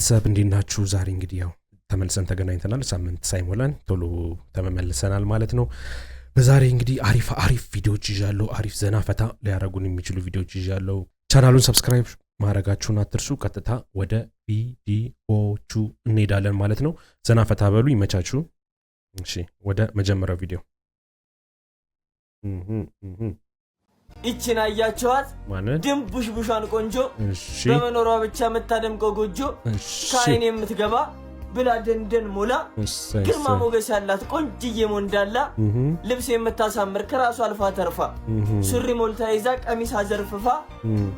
ቤተሰብ እንዴት ናችሁ? ዛሬ እንግዲህ ያው ተመልሰን ተገናኝተናል። ሳምንት ሳይሞላን ቶሎ ተመልሰናል ማለት ነው። በዛሬ እንግዲህ አሪፍ ቪዲዮዎች ይዣለሁ። አሪፍ ዘና ፈታ ሊያረጉን የሚችሉ ቪዲዮዎች ይዣለሁ። ቻናሉን ሰብስክራይብ ማድረጋችሁን አትርሱ። ቀጥታ ወደ ቪዲዮቹ እንሄዳለን ማለት ነው። ዘና ፈታ በሉ፣ ይመቻችሁ። እሺ ወደ መጀመሪያው ቪዲዮ ይችን አያችኋት? ድንቡሽቡሿን ቆንጆ በመኖሯ ብቻ የምታደምቀው ጎጆ ከአይን የምትገባ ብላ ደንደን ሞላ ግርማ ሞገስ ያላት ቆንጅዬ ሞንዳላ ልብስ የምታሳምር ከራሷ አልፋ ተርፋ ሱሪ ሞልታ ይዛ ቀሚስ አዘርፍፋ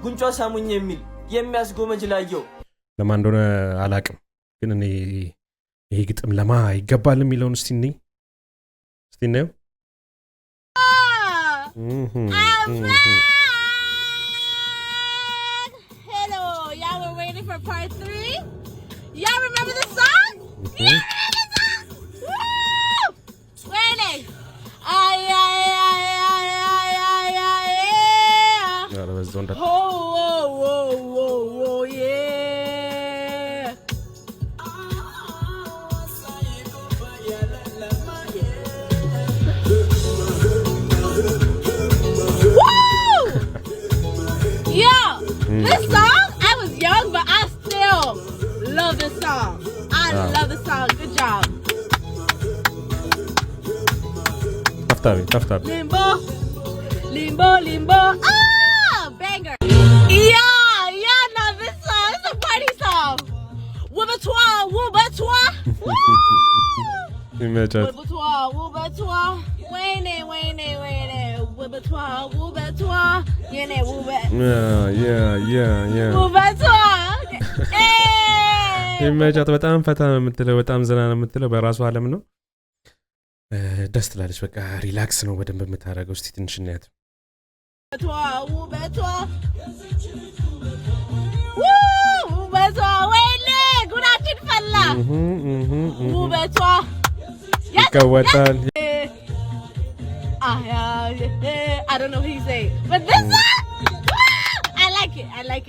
ጉንጯ ሳሙኝ የሚል የሚያስጎመጅ ላየው ለማን እንደሆነ አላቅም፣ ግን እኔ ይሄ ግጥም ለማ ይገባል የሚለውን እስቲ ነው Hello, y'all were waiting for part 3? Y'all remember the song? Yeah, the song! Woo! Waiting! Ay, ay, ay, ay, ay, ay, ay, yeah! Oh, whoa, whoa, whoa, whoa, yeah! This song, I was young, but I still love this song. I love this song. Good job. Tough. Limbo. Ah, banger. Yeah, now this song is a party song. Woo-ba-twa. Woo-ba-twa. Wayne. Woo-ba-twa. Yeah. Woo-ba-twa. ይመቻት። በጣም ፈታ የምትለው በጣም ዘና የምትለው በራሱ ዓለም ነው። ደስ ትላለች። በቃ ሪላክስ ነው በደንብ የምታረገው። እስቲ ትንሽ እናያት። Woo-ba-twa. ወይኔ ጉዳችን ፈላ። Woo-ba-twa. ይቀወጣል። I don't know what he's saying, but this song, I like it. I love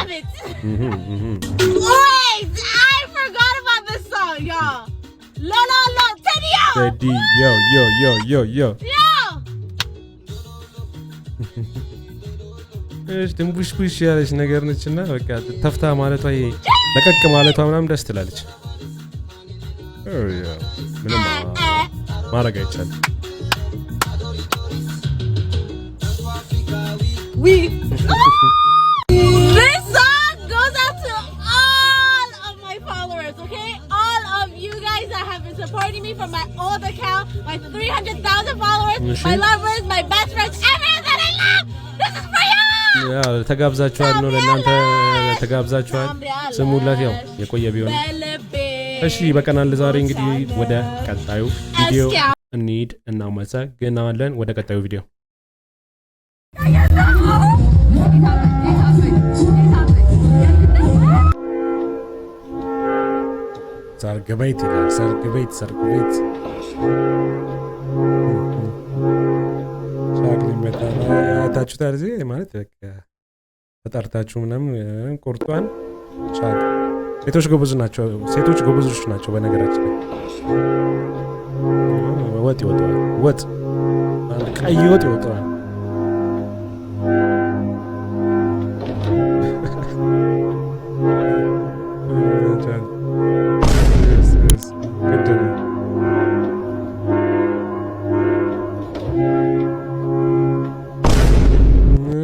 it. Wait, I forgot about this song, y'all. Lo, Teddy-O. Yo. እሺ ድንቡሽቡሽ ያለች ነገር ነችና በቃ ተፍታ ማለቷ ለቀቅ ማለቷ ምናምን ደስ ትላለች። ምንም ማረጋ ይቻላል። This song goes out to all of my followers, okay? All of you guys that have been supporting me from my old account, my 300,000 followers, my lovers, my best friends, everyone that I love. This is for you. ተጋብዛችኋል ነው ለእናንተ ተጋብዛችኋል። ስሙላት ያው የቆየ ቢሆን እሺ በቀናል። ዛሬ እንግዲህ ወደ ቀጣዩ ቪዲዮ እንሂድ። እናመሰግናለን። ወደ ቀጣዩ ቪዲዮ ሰርግ ቤት ይላል። ሰርግ ቤት ሻግሊ መጣና ታችሁታል። እዚህ ማለት በቃ ተጣርታችሁ ምናምን ቁርጧን ሻግ ሴቶች ጎበዝ ናቸው። ሴቶች ጎበዞች ናቸው። በነገራችን ላይ ወጥ ይወጣል። ቀይ ወጥ ይወጣል።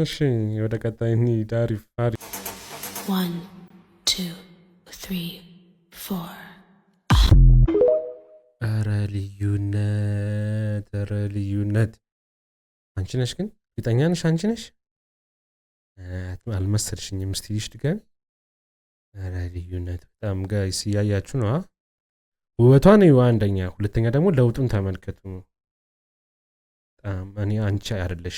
እሺ ወደ ቀጣይ እንሂድ። አሪፍ 1 2 3 4 ኧረ ልዩነት አንቺ ነሽ ግን እርግጠኛ ነሽ አንቺ ነሽ? አልመሰልሽኝም። እስቲ ልሽ ድጋሚ። ኧረ ልዩነት በጣም ጋይስ እያያችሁ ነው። ውበቷን እዩ አንደኛ፣ ሁለተኛ ደግሞ ለውጡን ተመልከቱ። በጣም እኔ አንቺ አይደለሽ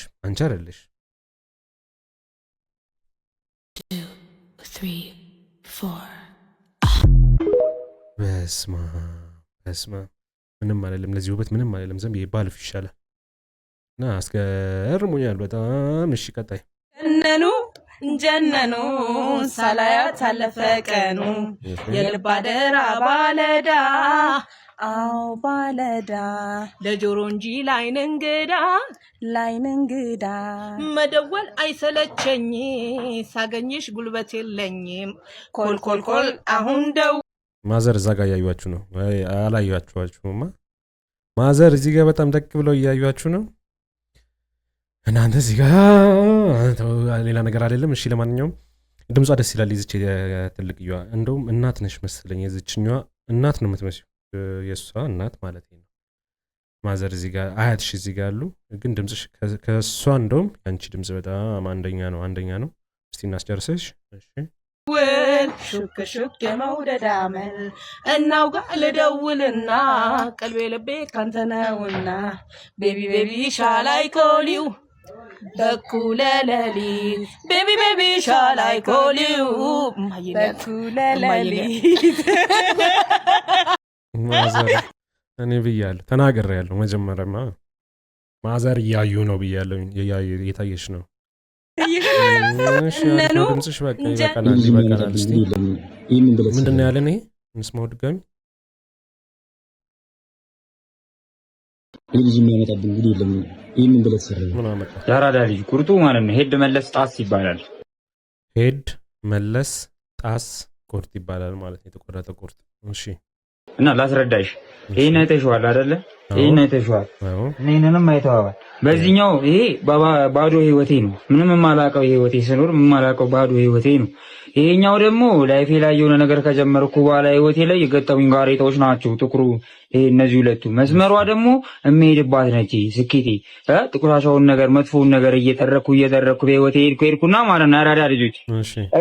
2 3 4 በስማ ምንም አይደለም። ለዚህ ውበት ምንም አይደለም። ዘም ባልፍ ይሻላል። እና አስገርሙኛል በጣም። እሺ ቀጣይ እነኑ ጀነኑ ሳላያት አለፈ ቀኑ የልብ አደራ ባለዳ አው ባለዳ ለጆሮ እንጂ ላይን እንግዳ መደወል አይሰለቸኝ ሳገኝሽ ጉልበት የለኝም ኮልኮልኮል አሁን ደው ማዘር እዛ ጋር እያዩዋችሁ ነው። አላዩዋችሁማ? ማዘር እዚህ ጋር በጣም ደቅ ብለው እያዩዋችሁ ነው። እናንተ እዚህ ጋር ሌላ ነገር አይደለም። እሺ ለማንኛውም ድምጿ ደስ ይላል። ይዝች ትልቅየዋ እንደውም እናት ነሽ መሰለኝ። የዝችኛዋ እናት ነው የምትመስለው፣ የእሷ እናት ማለት ነው። ማዘር እዚህ ጋር አያትሽ እዚህ ጋር አሉ። ግን ድምጽሽ ከእሷ እንደውም ያንቺ ድምጽ በጣም አንደኛ ነው። እስቲ እናስጨርሰሽ። እሺ ሹክ ሹክ የመውደድ አመል እናውጋ ልደውልና ቀልቤ ልቤ ካንተ ነውና ቤቢ ሻላይ ኮሊው በኩለ ሌሊት ቤቢ ሻላይ ኮሊው በኩለ ሌሊት ማዘር እኔ ብያለሁ፣ ተናግሬያለሁ። መጀመሪያማ ማዘር እያዩ ነው ብያለሁ። እየታየሽ ነው። ድምፅሽ በቃ ይበቃናል። እስኪ ምንድን ነው ያለን? ይሄ እንስማው ድጋሚ። ልጅ የሚያመጣብን እንግዲህ የለም። ይህን ብለህ ተሰራ ያራዳ ልጅ ቁርጡ ማለት ነው። ሄድ መለስ ጣስ ይባላል። ሄድ መለስ ጣስ ቁርጥ ይባላል ማለት ነው። የተቆረጠ ቁርጥ። እሺ እና ላስረዳሽ። ይሄን አይተሽዋል አይደለ? ይሄን አይተሽዋል። እኔንም አይተዋል። በዚህኛው ይሄ ባዶ ህይወቴ ነው። ምንም የማላውቀው ህይወቴ ስኖር የማላውቀው ባዶ ህይወቴ ነው። ይሄኛው ደግሞ ላይፌ ላይ የሆነ ነገር ከጀመርኩ በኋላ ህይወቴ ላይ የገጠሙኝ ጋሬጣዎች ናቸው። ጥቁሩ ይሄ እነዚህ ሁለቱ መስመሯ ደግሞ የምሄድባት ነች። ስኬቴ ጥቁራሻውን ነገር መጥፎውን ነገር እየተረኩ በህይወቴ ሄድኩና ማለት ነው። አራዳ ልጆች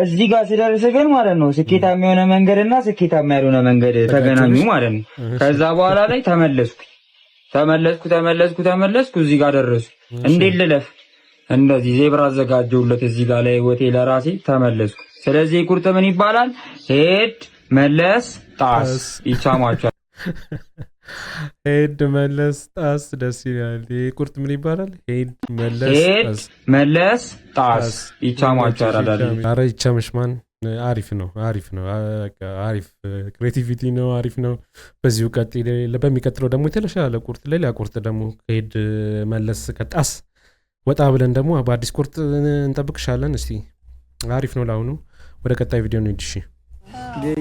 እዚህ ጋር ስደርስ ግን ማለት ነው ስኬታማ የሆነ መንገድና ስኬታማ ያልሆነ መንገድ ተገናኙ ማለት ነው። ከዛ በኋላ ላይ ተመለስኩ እዚህ ጋር ደረሱ። እንዴት ልለፍ? እንደዚህ ዜብራ አዘጋጀሁለት እዚህ ጋር ላይ ህይወቴ ለራሴ ተመለስኩ። ስለዚህ ቁርጥ ምን ይባላል? ሄድ መለስ ጣስ ይቻማቻል። ሄድ መለስ ጣስ ደስ ይላል። ቁርጥ ምን ይባላል? ሄድ መለስ ጣስ ይቻማቻል። ኧረ ይቻምሽ ማን። አሪፍ ነው። አሪፍ ክሬቲቪቲ ነው። አሪፍ ነው። በዚሁ ቀጥል። በሚቀጥለው ደግሞ የተሻለ ቁርጥ ሌላ ቁርጥ ደግሞ ሄድ መለስ ከጣስ ወጣ ብለን ደግሞ በአዲስ ቁርጥ እንጠብቅሻለን። እስቲ አሪፍ ነው። ለአሁኑ ወደ ቀጣይ ቪዲዮ ነው። እሺ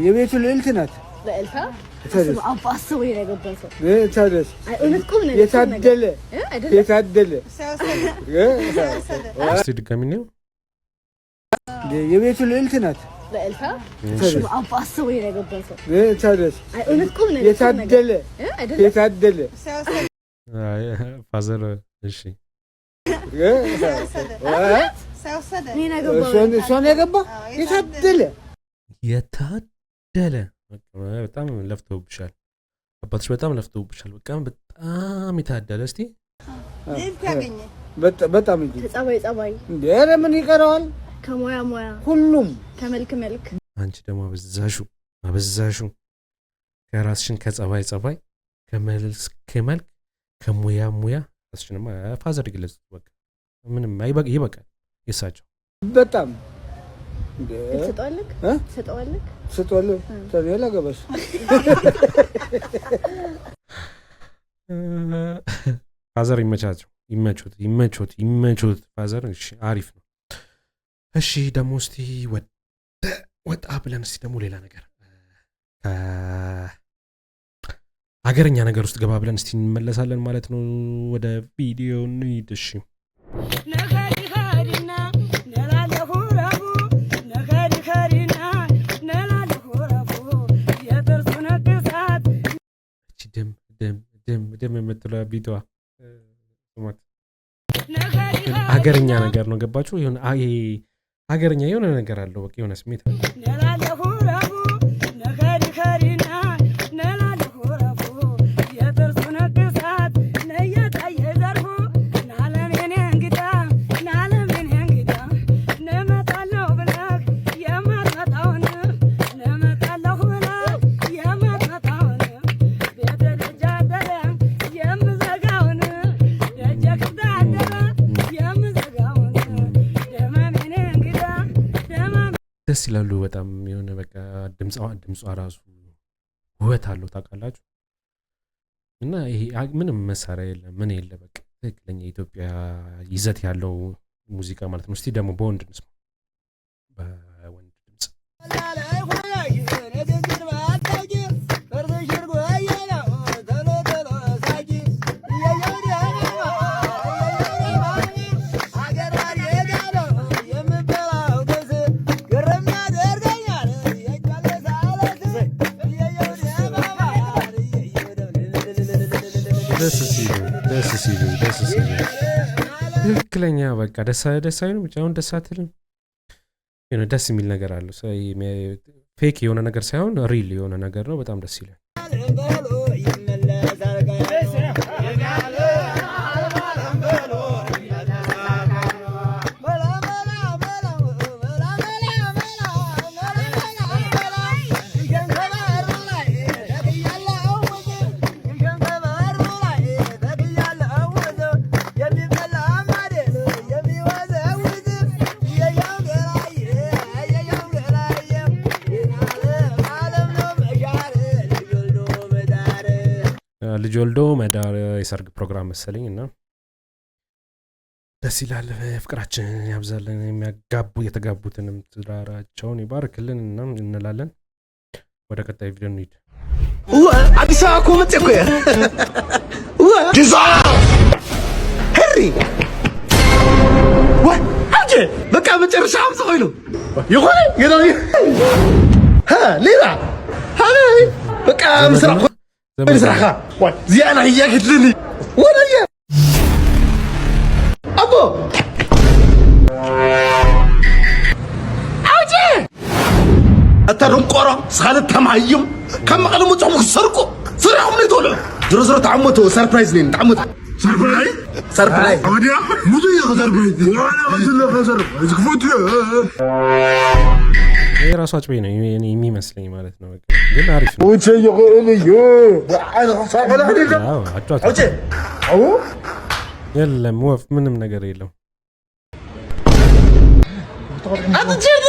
የቤቱ ልዕልት ናት። የታደለ እስቲ ድጋሚ ነው። የቤቱ ልዕልት ናት። የታደለ ፋዘር እሺ እሷን ያገባ የታደለ በጣም ለፍተውብሻል። አባትሽ በጣም ለፍተውብሻል። በጣም የታደለ። እስቲ በጣም እንጂ ጸባይ እንዴ! ኧረ ምን ይቀረዋል? ከሞያ ሁሉም ከመልክ አንቺ ደግሞ አበዛሹ ከራስሽን ከጸባይ ከመልክ ከሙያ ራስሽንማ ፋዘር ይግለጽ። በቃ ምንም ይበቃል። የሳቸው በጣም ሰጠዋለክ ተኔላ ገበስ ፋዘር ይመቹት ፋዘር። እሺ አሪፍ ነው። እሺ ደግሞ እስቲ ወጣ ብለን እስቲ ደግሞ ሌላ ነገር ሀገረኛ ነገር ውስጥ ገባ ብለን እስቲ እንመለሳለን ማለት ነው። ወደ ቪዲዮ እንሂድ። እሺ ደም የምትለው ቢቷ ሀገረኛ ነገር ነው። ገባችሁ? ይሁን ሀገረኛ የሆነ ነገር አለው። በቃ የሆነ ስሜት ደስ ይላሉ በጣም የሆነ በቃ ድምጿ ራሱ ውበት አለው ታውቃላችሁ። እና ይሄ ምንም መሳሪያ የለም ምን የለ በቃ ትክክለኛ የኢትዮጵያ ይዘት ያለው ሙዚቃ ማለት ነው። እስቲ ደግሞ በወንድ እንስማ በወንድ ድምጽ ደስ ሲሉ ትክክለኛ በቃ ደስ አይልም ብቻ አሁን ደስ አትልም የሆነ ደስ የሚል ነገር አለው ፌክ የሆነ ነገር ሳይሆን ሪል የሆነ ነገር ነው በጣም ደስ ይላል ልጅ ወልዶ መዳር የሰርግ ፕሮግራም መሰለኝ እና ደስ ይላል ፍቅራችን ያብዛልን የሚያጋቡ የተጋቡትንም ትዳራቸውን ይባርክልን እና እንላለን ወደ ቀጣይ ቪዲዮ እንሂድ አዲስ አበባ እኮ መጥቼ እኮ ዲዛ ሄሪ አንቺ በቃ መጨረሻ አምሳ ሆይሉ ይሆነ ይላል ሌላ በቃ ምስራቅ مسرحة زيانة هياك تلني ولا يا أبو حاجة أترون قرا سخالة تمايم كم قالوا متعمق سرقوا سرقوا من يطلع درزرة تعمته سربرايز لين تعمته سربرايز أوديا مو زي سربرايز أنا أقول لك سربرايز كفوت ይሄ ራሱ አጭቤ ነው የሚመስለኝ ማለት ነው ግን አሪፍ ነው ወንጀ ይቆልዩ ወአና صافላ አይደለም አጭ አው የለም ወፍ ምንም ነገር የለም አትጀሪ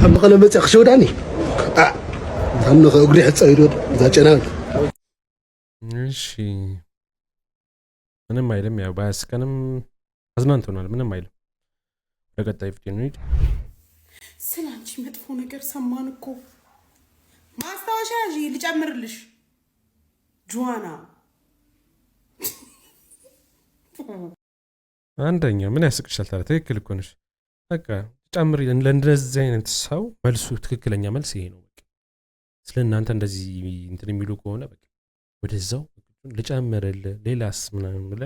ከም ቀለመጽ خشوداني አምነኸ እግሪ ሕጻይዶ ዛጨናል እሺ ምንም አይልም ያው ባስከንም አዝናንቶናል ምንም አይልም ለቀጣይ ቪዲዮ ነው ስላንቺ መጥፎ ነገር ሰማን እኮ ማስታወሻ ልጨምርልሽ ጆዋና አንደኛ ምን ያስቅሻል ታዲያ ትክክል እኮ ነሽ በቃ ጨምሪ ለእንደዚህ አይነት ሰው መልሱ ትክክለኛ መልስ ይሄ ነው በቃ ስለናንተ እንደዚህ እንትን የሚሉ ከሆነ በቃ ወደዛው ልጨምርል ሌላስ ምናምን ብለ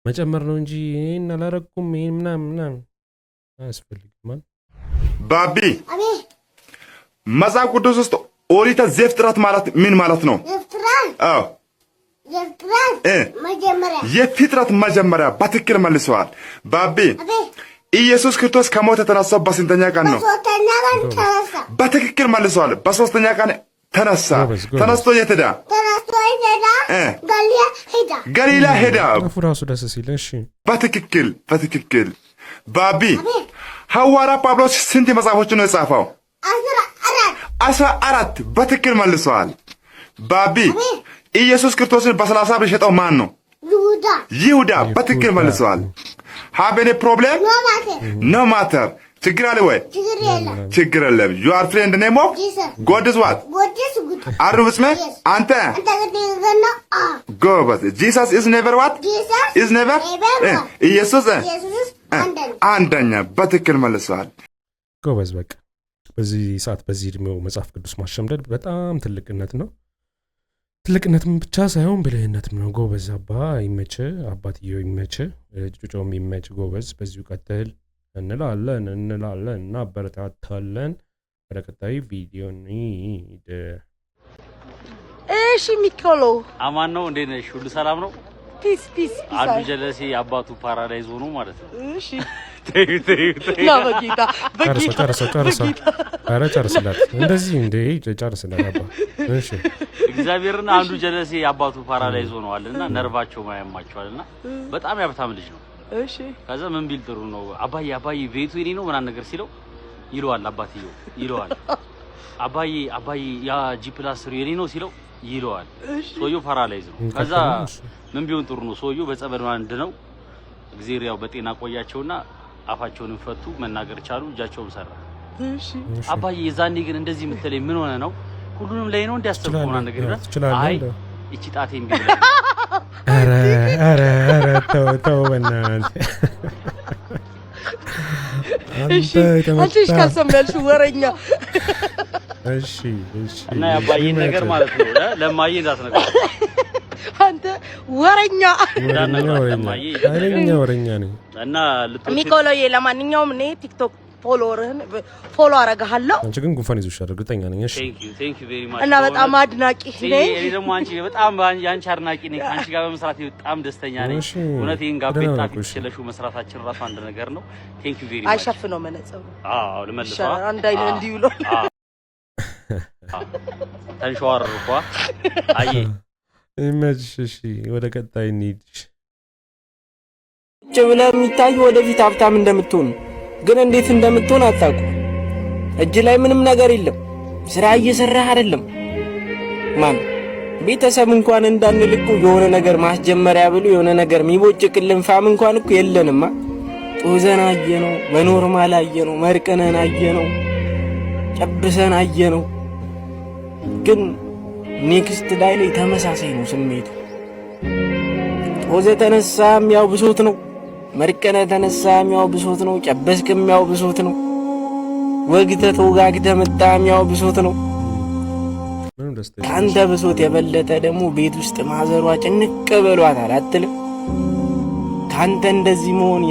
መጨመር ነው እንጂ እኔን አላረኩም ምናምን አያስፈልግም ባቢ መጽሐፍ ቅዱስ ውስጥ ኦሪት ዘፍጥረት ማለት ምን ማለት ነው አዎ የፍጥረት መጀመሪያ በትክክል መልሰዋል ባቢ ኢየሱስ ክርስቶስ ከሞት የተነሳው በስንተኛ ቀን ነው በትክክል መልሰዋል በሶስተኛ ቀን ተነስቶ የት ሄዳ ገሊላ ሄዳ ፍራሱ ደስ ሲል እሺ በትክክል ባቢ ሐዋርያ ጳውሎስ ስንት መጽሐፎችን ነው የጻፈው 14 በትክክል መልሰዋል ባቢ ኢየሱስ ክርስቶስን በ30 ብር ሸጠው ማን ነው ይሁዳ በትክክል መልሰዋል have any problem no matter ችግር አለ ወይ ችግር የለም you are friend in the name of God is what are you with me አንተ go but Jesus is never what is never ኢየሱስ አንደኛ በትክክል መልሰዋል ጎበዝ በቃ በዚህ ሰዓት በዚህ እድሜው መጽሐፍ ቅዱስ ማሸምደድ በጣም ትልቅነት ነው ትልቅነትም ብቻ ሳይሆን ብልህነትም ነው ጎበዝ አባ ይመች አባትየው ይመች ጩጮም ይመች ጎበዝ በዚሁ ቀጥል እንላለን እናበረታታለን ወደ ቀጣይ ቪዲዮ እንሂድ እሺ ሚኮሎ አማን ነው እንዴት ነሽ ሁሉ ሰላም ነው ፒስ አንዱ ጀለሲ አባቱ ፓራዳይዝ ሆኖ ማለት ነው እሺ ና በጌታ ጨርስላት እንደዚህ እንደ ጨርስላት አባ እሺ እግዚአብሔርና አንዱ ጀለሲ አባቱ ፓራዳይዝ ሆነዋልና ነርቫቸው ማያማቸዋልና በጣም ያብታም ልጅ ነው እሺ ከዛ ምን ቢል ጥሩ ነው አባዬ ቤቱ የኔ ነው ምናምን ነገር ሲለው ይለዋል አባትየው ይለዋል አባዬ ያ G+3 የኔ ነው ሲለው ይለዋል ሰውየው ፓራላይዝ ነው ከዛ ምን ቢሆን ጥሩ ነው ሰውየው በጸበል አንድ ነው እግዚአብሔር ያው በጤና ቆያቸውና አፋቸውን ፈቱ መናገር ቻሉ እጃቸውም ሰራ እሺ አባዬ የዛኔ ግን እንደዚህ ምትለኝ ምን ሆነ ነው ሁሉንም ላይ ነው እንዲያስተርኩና ነገር አይ እቺ ጣቴን ቢል አረ ተው በእናትህ አንተ እስካልሰማልሽ ወረኛ እሺ እና ያባዬ ነገር ማለት ነው ለማዬ እንዳትነገር አንተ ወረኛ ወረኛ ነኝ እና ሚኮሎዬ ለማንኛውም እኔ ቲክቶክ ፎሎ አረጋለሁ አንቺ ግን ጉንፋን ይዞሻል እርግጠኛ ነኝ እሺ ቴንክ ዩ ቬሪ ማች እና በጣም አድናቂ ነኝ እኔ ደግሞ አንቺ በጣም ያንቺ አድናቂ ነኝ አንቺ ጋር በመስራት በጣም ደስተኛ ነኝ እውነቴን ጋቤጣ ክችለሹ መስራታችን ራሱ አንድ ነገር ነው ቴንክ ዩ ቬሪ ማች አይሸፍነው መነጽሩ ለመልሰው አንድ አይነ እንዲውሎ ተንሸዋርኳ አይ ኢሜጅሽ ወደ ቀጣይ እንሂድ ጭብለ የሚታይ ወደፊት ሀብታም እንደምትሆን ግን እንዴት እንደምትሆን አጣቁ እጅ ላይ ምንም ነገር የለም ስራ እየሰራህ አይደለም ማን ቤተሰብ እንኳን እንዳንልኩ የሆነ ነገር ማስጀመሪያ ብሎ የሆነ ነገር የሚቦጭቅልን ፋም እንኳን እኮ የለንማ ጦዘና አየነው በኖርማል አየነው መርቀነን አየነው ጨብሰን አየነው ግን ኔክስት ላይ ተመሳሳይ ነው ስሜቱ ጦዘ ተነሳም ያው ብሶት ነው መርቀነ ተነሳም ያው ብሶት ነው ጨበስክም ያው ብሶት ነው ወግተ ተወጋግተ መጣም ያው ብሶት ነው ካንተ ብሶት የበለጠ ደግሞ ቤት ውስጥ ማዘሯ ጭንቅ ብሏታል አትልም ካንተ እንደዚህ መሆን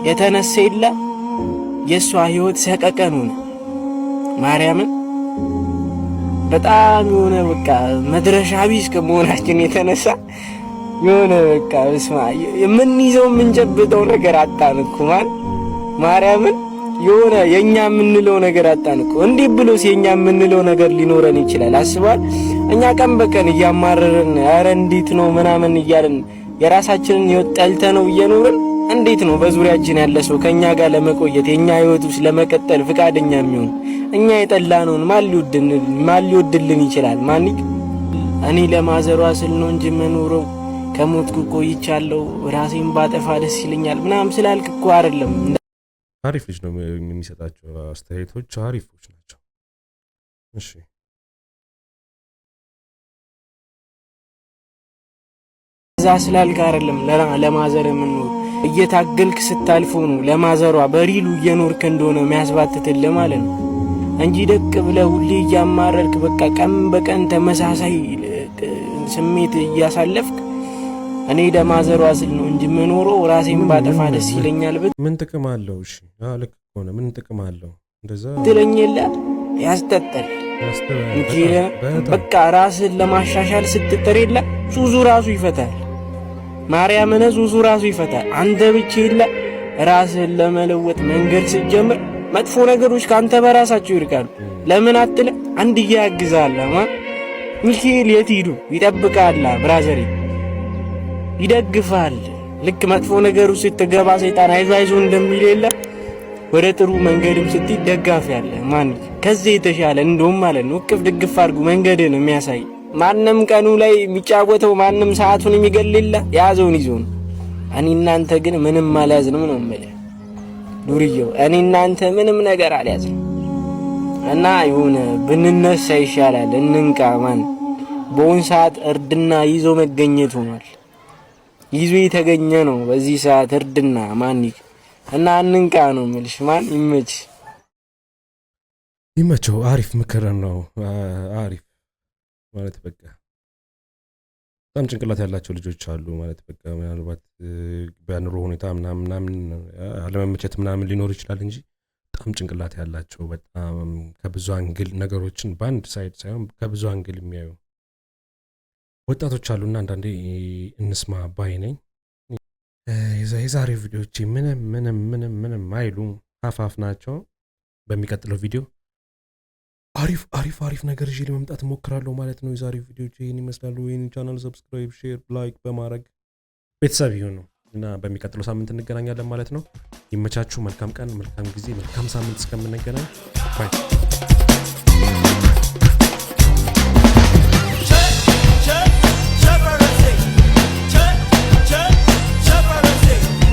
የተነሳ ይላ የሷ ህይወት ሰቀቀን ሆነ ማርያምን በጣም የሆነ በቃ መድረሻ ቢስ ከመሆናችን የተነሳ የሆነ በቃ እስማ የምንይዘው የምንጨብጠው ነገር አጣንኩ ማርያምን የሆነ የኛ የምንለው ነገር አጣንኩ እንዲህ ብሎስ የኛ የምንለው ነገር ሊኖረን ይችላል አስባል እኛ ቀን በቀን እያማረርን አረ እንዴት ነው ምናምን እያልን የራሳችንን ይወጣልተ ነው እየኖርን እንዴት ነው በዙሪያችን ያለ ሰው ከኛ ጋር ለመቆየት የኛ ህይወት ውስጥ ለመቀጠል ፍቃደኛ የሚሆን እኛ የጠላነውን ማን ሊወድልን ይችላል ማንክ እኔ ለማዘሯ ስል ነው እንጂ መኖረው ከሞትኩ ቆይቻለሁ ራሴን ባጠፋ ደስ ይለኛል ምናም ስላልክ እኮ አይደለም አሪፍ ልጅ ነው የሚሰጣቸው አስተያየቶች አሪፎች ናቸው እሺ እዛ ስላልክ አይደለም ለማዘር የምንኖር እየታገልክ ስታልፉ ነው ለማዘሯ በሪሉ እየኖርክ እንደሆነ የሚያስባትትልህ ማለት ነው እንጂ ደቅ ብለህ ሁሌ እያማረርክ በቃ ቀን በቀን ተመሳሳይ ስሜት እያሳለፍክ እኔ ለማዘሯ ስል ነው እንጂ መኖረው ራሴን ባጠፋ ደስ ይለኛል ምን ጥቅም አለው እሺ ልክ ሆነ ምን ጥቅም አለው እንደዛ ትለኝላ ያስጠጣል እንጂ በቃ ራስን ለማሻሻል ስትጥርላ ሱዙ ራሱ ይፈታል ማርያምን ሱዙ ራሱ ይፈታል አንተ ብቻ ይላ ራስን ለመለወጥ መንገድ ስትጀምር መጥፎ ነገሮች ካንተ በራሳቸው ይርቃሉ ለምን አትለ አንድ ያግዛል ሚካኤል የት ሄዱ ይጠብቃል ብራዘሪ ይደግፋል ልክ መጥፎ ነገር ውስጥ ስትገባ ሰይጣን አይዞ እንደሚል ወደ ጥሩ መንገድም ስትደጋፍ ያለ ማን ከዚህ የተሻለ እንደውም ማለት ነው እቅፍ ድግፍ አድርጉ መንገድን የሚያሳይ ማንንም ቀኑ ላይ የሚጫወተው ማንንም ሰዓቱን የሚገልል ያዘውን ይዞ ነው እኔ እናንተ ግን ምንም አልያዝንም ነው ማለት ዱርዬው እኔ እናንተ ምንም ነገር አልያዝንም እና ይሁን ብንነሳ ይሻላል እንንቃ ማን በውን ሰዓት እርድና ይዞ መገኘት ሆኗል ይዞ የተገኘ ነው በዚህ ሰዓት እርድና ማንክ እና እንንቃ ነው ምልሽ ማን ይመቸው አሪፍ ምክር ነው አሪፍ ማለት በቃ በጣም ጭንቅላት ያላቸው ልጆች አሉ ማለት በቃ ምናልባት በኑሮ ሁኔታ ምናምን አለመመቸት ምናምን ሊኖር ይችላል እንጂ በጣም ጭንቅላት ያላቸው በጣም ከብዙ አንግል ነገሮችን በአንድ ሳይድ ሳይሆን ከብዙ አንግል የሚያዩ ወጣቶች አሉና አንዳንዴ እንስማ ባይ ነኝ የዛሬው ቪዲዮዎች ምንም አይሉ ሀፋፍ ናቸው በሚቀጥለው ቪዲዮ አሪፍ ነገር ይዤ ለመምጣት እሞክራለሁ ማለት ነው የዛሬው ቪዲዮዎች ይህን ይመስላሉ ይህን ቻናል ሰብስክራይብ ሼር ላይክ በማድረግ ቤተሰብ ይሁኑ እና በሚቀጥለው ሳምንት እንገናኛለን ማለት ነው። ይመቻችሁ። መልካም ቀን፣ መልካም ጊዜ፣ መልካም ሳምንት እስከምንገናኝ ባይ